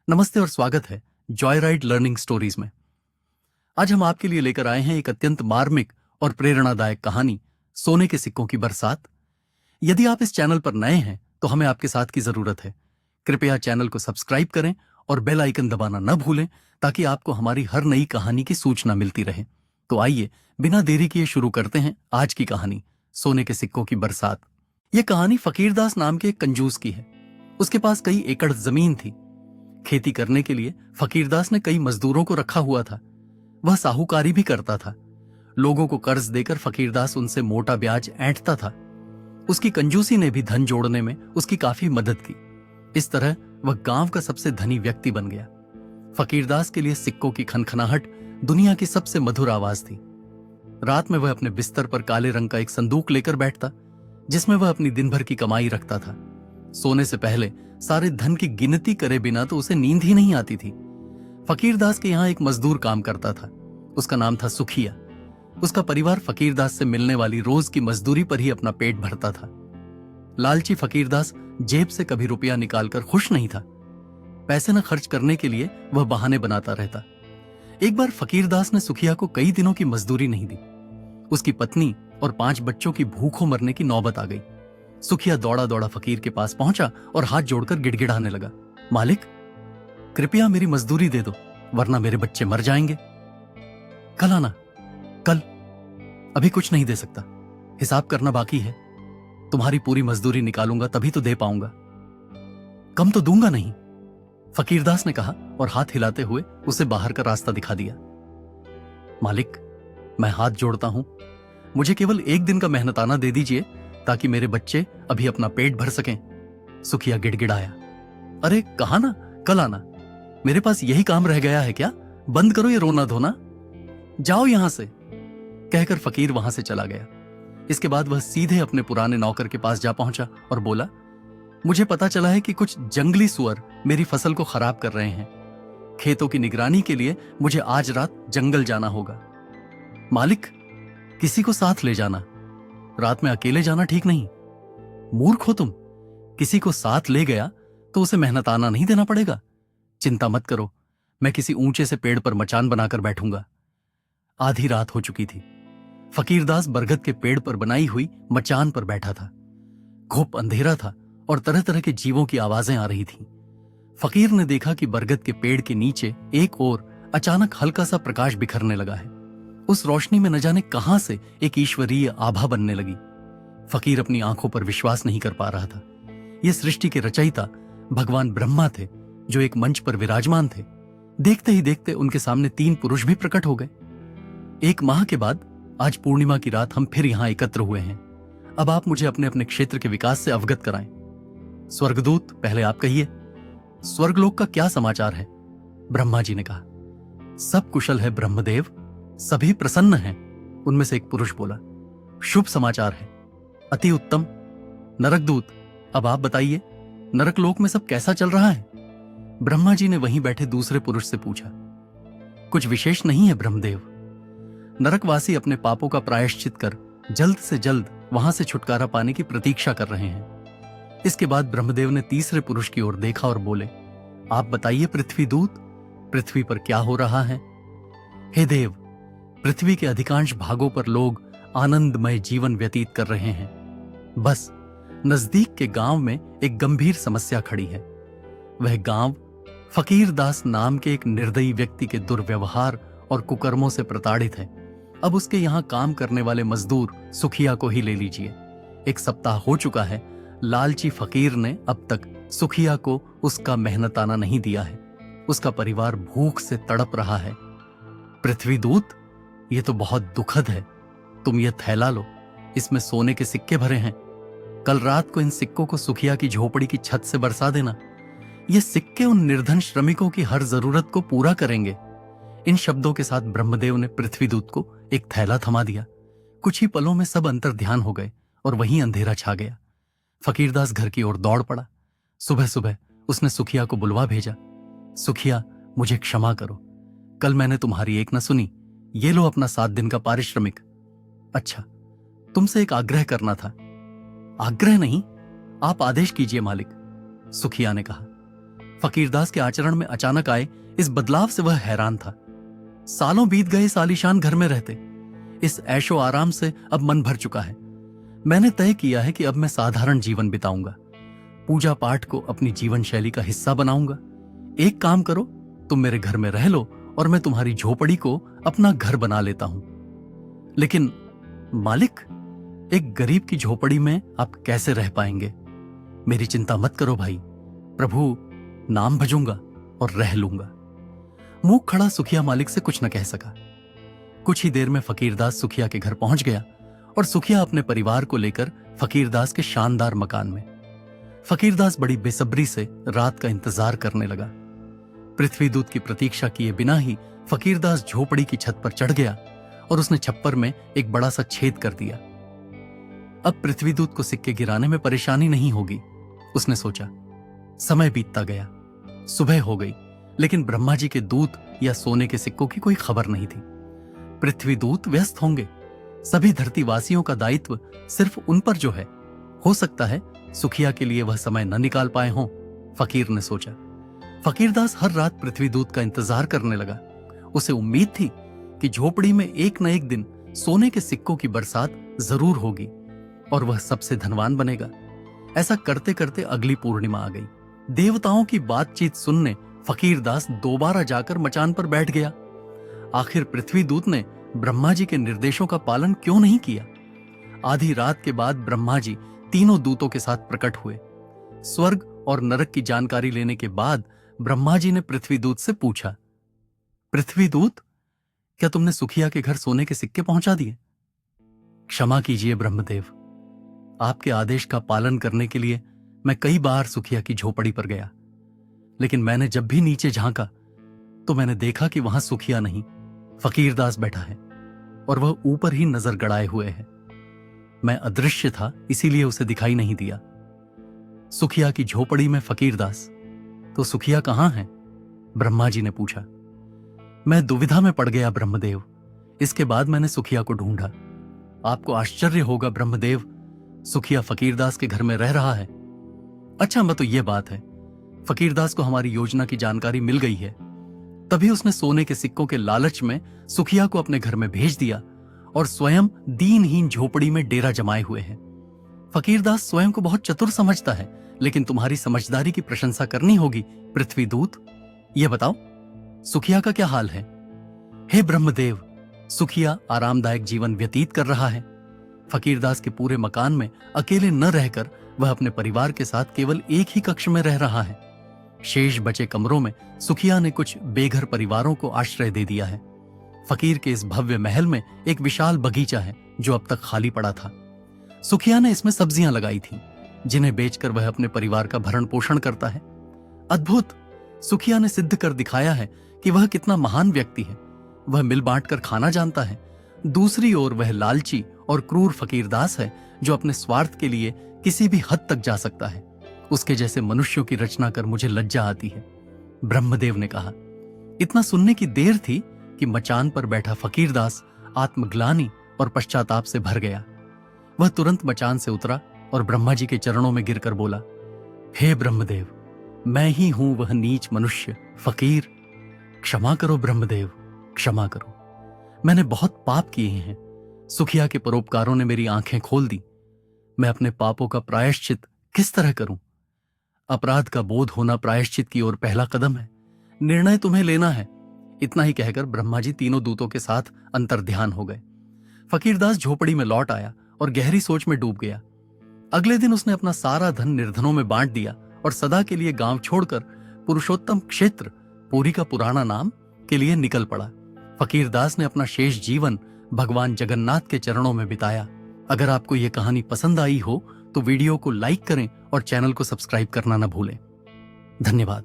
नमस्ते और स्वागत है जॉय राइड लर्निंग स्टोरीज में। आज हम आपके लिए लेकर आए हैं एक अत्यंत मार्मिक और प्रेरणादायक कहानी, सोने के सिक्कों की बरसात। यदि आप इस चैनल पर नए हैं तो हमें आपके साथ की जरूरत है। कृपया चैनल को सब्सक्राइब करें और बेल आइकन दबाना न भूलें ताकि आपको हमारी हर नई कहानी की सूचना मिलती रहे। तो आइए बिना देरी किए शुरू करते हैं आज की कहानी, सोने के सिक्कों की बरसात। यह कहानी फकीरदास नाम के एक कंजूस की है। उसके पास कई एकड़ जमीन थी। खेती करने के लिए फकीरदास ने कई मजदूरों को रखा हुआ था। वह साहूकारी भी करता था। लोगों को कर्ज देकर फकीरदास उनसे मोटा ब्याज ऐंठता था। उसकी कंजूसी ने भी धन जोड़ने में उसकी काफी मदद की। इस तरह वह गांव का सबसे धनी व्यक्ति बन गया। फकीरदास के लिए सिक्कों की खनखनाहट दुनिया की सबसे मधुर आवाज थी। रात में वह अपने बिस्तर पर काले रंग का एक संदूक लेकर बैठता, जिसमें वह अपनी दिन भर की कमाई रखता था। सोने से पहले सारे धन की गिनती करे बिना तो उसे नींद ही नहीं आती थी। फकीरदास के यहाँ एक मजदूर काम करता था। उसका नाम था सुखिया। उसका परिवार फकीरदास से मिलने वाली रोज की मजदूरी पर ही अपना पेट भरता था। लालची फकीरदास जेब से कभी रुपया निकालकर खुश नहीं था। पैसे न खर्च करने के लिए वह बहाने बनाता रहता। एक बार फकीरदास ने सुखिया को कई दिनों की मजदूरी नहीं दी। उसकी पत्नी और 5 बच्चों की भूखों मरने की नौबत आ गई। सुखिया दौड़ा दौड़ा फकीर के पास पहुंचा और हाथ जोड़कर गिड़गिड़ाने लगा, मालिक, कृपया मेरी मजदूरी दे दो, वरना मेरे बच्चे मर जाएंगे। कल आना, कल। अभी कुछ नहीं दे सकता, हिसाब करना बाकी है। तुम्हारी पूरी मजदूरी निकालूंगा तभी तो दे पाऊंगा। कम तो दूंगा नहीं, फकीरदास ने कहा और हाथ हिलाते हुए उसे बाहर का रास्ता दिखा दिया। मालिक, मैं हाथ जोड़ता हूं, मुझे केवल 1 दिन का मेहनताना दे दीजिए ताकि मेरे बच्चे अभी अपना पेट भर सकें। सुखिया गिड़गिड़ाया, अरे कहा ना कल आना, मेरे पास यही काम रह गया है क्या? बंद करो ये रोना धोना, जाओ यहां से, कहकर फकीर वहां से चला गया। इसके बाद वह सीधे अपने पुराने नौकर के पास जा पहुंचा और बोला, मुझे पता चला है कि कुछ जंगली सुअर मेरी फसल को खराब कर रहे हैं। खेतों की निगरानी के लिए मुझे आज रात जंगल जाना होगा। मालिक, किसी को साथ ले जाना, रात में अकेले जाना ठीक नहीं। मूर्ख हो तुम, किसी को साथ ले गया तो उसे मेहनताना नहीं देना पड़ेगा। चिंता मत करो, मैं किसी ऊंचे से पेड़ पर मचान बनाकर बैठूंगा। आधी रात हो चुकी थी। फकीरदास बरगद के पेड़ पर बनाई हुई मचान पर बैठा था। घुप अंधेरा था और तरह तरह के जीवों की आवाजें आ रही थीं। फकीर ने देखा कि बरगद के पेड़ के नीचे एक ओर अचानक हल्का सा प्रकाश बिखरने लगा है। उस रोशनी में न जाने कहां से एक ईश्वरीय आभा बनने लगी। फकीर अपनी आंखों पर विश्वास नहीं कर पा रहा था। यह सृष्टि के रचयिता भगवान ब्रह्मा थे, जो एक मंच पर विराजमान थे। देखते ही देखते उनके सामने 3 पुरुष भी प्रकट हो गए। 1 माह के बाद आज पूर्णिमा की रात हम फिर यहां एकत्र हुए हैं। अब आप मुझे अपने अपने क्षेत्र के विकास से अवगत कराएं। स्वर्गदूत, पहले आप कहिए, स्वर्गलोक का क्या समाचार है? ब्रह्मा जी ने कहा, सब कुशल है ब्रह्मदेव, सभी प्रसन्न हैं। उनमें से एक पुरुष बोला, शुभ समाचार है, अति उत्तम। नरकदूत, अब आप बताइए, नरकलोक में सब कैसा चल रहा है? ब्रह्मा जी ने वहीं बैठे दूसरे पुरुष से पूछा। कुछ विशेष नहीं है ब्रह्मदेव। नरकवासी अपने पापों का प्रायश्चित कर जल्द से जल्द वहां से छुटकारा पाने की प्रतीक्षा कर रहे हैं। इसके बाद ब्रह्मदेव ने तीसरे पुरुष की ओर देखा और बोले, आप बताइए पृथ्वी दूत, पृथ्वी पर क्या हो रहा है? हे देव, पृथ्वी के अधिकांश भागों पर लोग आनंदमय जीवन व्यतीत कर रहे हैं। बस नजदीक के गांव में एक गंभीर समस्या खड़ी है। वह गांव फकीरदास नाम के एक निर्दयी व्यक्ति के दुर्व्यवहार और कुकर्मों से प्रताड़ित है। अब उसके यहां काम करने वाले मजदूर सुखिया को ही ले लीजिए। 1 सप्ताह हो चुका है, लालची फकीर ने अब तक सुखिया को उसका मेहनताना नहीं दिया है। उसका परिवार भूख से तड़प रहा है। पृथ्वी दूत, ये तो बहुत दुखद है। तुम ये थैला लो, इसमें सोने के सिक्के भरे हैं। कल रात को इन सिक्कों को सुखिया की झोपड़ी की छत से बरसा देना। ये सिक्के उन निर्धन श्रमिकों की हर जरूरत को पूरा करेंगे। इन शब्दों के साथ ब्रह्मदेव ने पृथ्वीदूत को एक थैला थमा दिया। कुछ ही पलों में सब अंतर ध्यान हो गए और वहीं अंधेरा छा गया। फकीरदास घर की ओर दौड़ पड़ा। सुबह सुबह उसने सुखिया को बुलवा भेजा। सुखिया, मुझे क्षमा करो, कल मैंने तुम्हारी एक न सुनी। ये लो अपना 7 दिन का पारिश्रमिक। अच्छा, तुमसे एक आग्रह करना था। आग्रह नहीं, आप आदेश कीजिए मालिक, सुखिया ने कहा। फकीरदास के आचरण में अचानक आए इस बदलाव से वह हैरान था। सालों बीत गए इस आलीशान घर में रहते, इस ऐशो आराम से अब मन भर चुका है। मैंने तय किया है कि अब मैं साधारण जीवन बिताऊंगा, पूजा पाठ को अपनी जीवन शैली का हिस्सा बनाऊंगा। एक काम करो, तुम मेरे घर में रह लो और मैं तुम्हारी झोपड़ी को अपना घर बना लेता हूं। लेकिन मालिक, एक गरीब की झोपड़ी में आप कैसे रह पाएंगे? मेरी चिंता मत करो भाई, प्रभु नाम भजूंगा और रह लूंगा। मूक खड़ा सुखिया मालिक से कुछ न कह सका। कुछ ही देर में फकीरदास सुखिया के घर पहुंच गया और सुखिया अपने परिवार को लेकर फकीरदास के शानदार मकान में। फकीरदास बड़ी बेसब्री से रात का इंतजार करने लगा। पृथ्वीदूत की प्रतीक्षा किए बिना ही फकीरदास झोपड़ी की छत पर चढ़ गया और उसने छप्पर में एक बड़ा सा छेद कर दिया। अब पृथ्वीदूत को सिक्के गिराने में परेशानी नहीं होगी, उसने सोचा। समय बीतता गया, सुबह हो गई, लेकिन ब्रह्मा जी के दूत या सोने के सिक्कों की कोई खबर नहीं थी। पृथ्वीदूत व्यस्त होंगे, सभी धरतीवासियों का दायित्व सिर्फ उन पर जो है। हो सकता है सुखिया के लिए वह समय न निकाल पाए हों, फकीर ने सोचा। फकीरदास हर रात पृथ्वीदूत का इंतजार करने लगा। उसे उम्मीद थी कि झोपड़ी में एक न एक दिन सोने के सिक्कों की बरसात जरूर होगी और वह सबसे धनवान बनेगा। ऐसा करते करते अगली पूर्णिमा आ गई। देवताओं की बातचीत सुनने फकीरदास दोबारा जाकर मचान पर बैठ गया। आखिर पृथ्वीदूत ने ब्रह्मा जी के निर्देशों का पालन क्यों नहीं किया? आधी रात के बाद ब्रह्मा जी तीनों दूतों के साथ प्रकट हुए। स्वर्ग और नरक की जानकारी लेने के बाद ब्रह्मा जी ने पृथ्वीदूत से पूछा, पृथ्वीदूत, क्या तुमने सुखिया के घर सोने के सिक्के पहुंचा दिए? क्षमा कीजिए ब्रह्मदेव, आपके आदेश का पालन करने के लिए मैं कई बार सुखिया की झोपड़ी पर गया, लेकिन मैंने जब भी नीचे झांका तो मैंने देखा कि वहां सुखिया नहीं, फकीरदास बैठा है और वह ऊपर ही नजर गड़ाए हुए है। मैं अदृश्य था, इसीलिए उसे दिखाई नहीं दिया। सुखिया की झोपड़ी में फकीरदास, तो सुखिया कहां है? ब्रह्मा जी ने पूछा। मैं दुविधा में पड़ गया ब्रह्मदेव। इसके बाद मैंने सुखिया को ढूंढा। आपको आश्चर्य होगा ब्रह्मदेव, सुखिया फकीरदास के घर में रह रहा है। अच्छा, मैं तो यह बात है, फकीरदास को हमारी योजना की जानकारी मिल गई है, तभी उसने सोने के सिक्कों के लालच में सुखिया को अपने घर में भेज दिया और स्वयं दीनहीन झोपड़ी में डेरा जमाए हुए है। फकीरदास स्वयं को बहुत चतुर समझता है, लेकिन तुम्हारी समझदारी की प्रशंसा करनी होगी पृथ्वीदूत। यह बताओ, सुखिया का क्या हाल है? हे ब्रह्मदेव, सुखिया आरामदायक जीवन व्यतीत कर रहा है। फकीरदास के पूरे मकान में अकेले न रहकर वह अपने परिवार के साथ केवल एक ही कक्ष में रह रहा है। शेष बचे कमरों में सुखिया ने कुछ बेघर परिवारों को आश्रय दे दिया है। फकीर के इस भव्य महल में एक विशाल बगीचा है जो अब तक खाली पड़ा था। सुखिया ने इसमें सब्जियां लगाई थीं, जिन्हें बेचकर वह अपने परिवार का भरण पोषण करता है। अद्भुत! सुखिया ने सिद्ध कर दिखाया है कि वह कितना महान व्यक्ति है। वह मिल बांट कर खाना जानता है। दूसरी ओर वह लालची और क्रूर फकीरदास है जो अपने स्वार्थ के लिए किसी भी हद तक जा सकता है। उसके जैसे मनुष्यों की रचना कर मुझे लज्जा आती है, ब्रह्मदेव ने कहा। इतना सुनने की देर थी कि मचान पर बैठा फकीरदास आत्मग्लानि और पश्चाताप से भर गया। वह तुरंत मचान से उतरा और ब्रह्मा जी के चरणों में गिरकर बोला, हे ब्रह्मदेव, मैं ही हूं वह नीच मनुष्य फकीर। क्षमा करो ब्रह्मदेव, क्षमा करो। मैंने बहुत पाप किए हैं। सुखिया के परोपकारों ने मेरी आंखें खोल दी। मैं अपने पापों का प्रायश्चित किस तरह करूं? अपराध का बोध होना प्रायश्चित की ओर पहला कदम है। निर्णय तुम्हें लेना है। इतना ही कहकर ब्रह्मा जी तीनों दूतों के साथ अंतर्ध्यान हो गए। फकीरदास झोपड़ी में लौट आया और गहरी सोच में डूब गया। अगले दिन उसने अपना सारा धन निर्धनों में बांट दिया और सदा के लिए गांव छोड़कर पुरुषोत्तम क्षेत्र, पुरी का पुराना नाम, के लिए निकल पड़ा। फकीरदास ने अपना शेष जीवन भगवान जगन्नाथ के चरणों में बिताया। अगर आपको यह कहानी पसंद आई हो तो वीडियो को लाइक करें और चैनल को सब्सक्राइब करना न भूलें। धन्यवाद।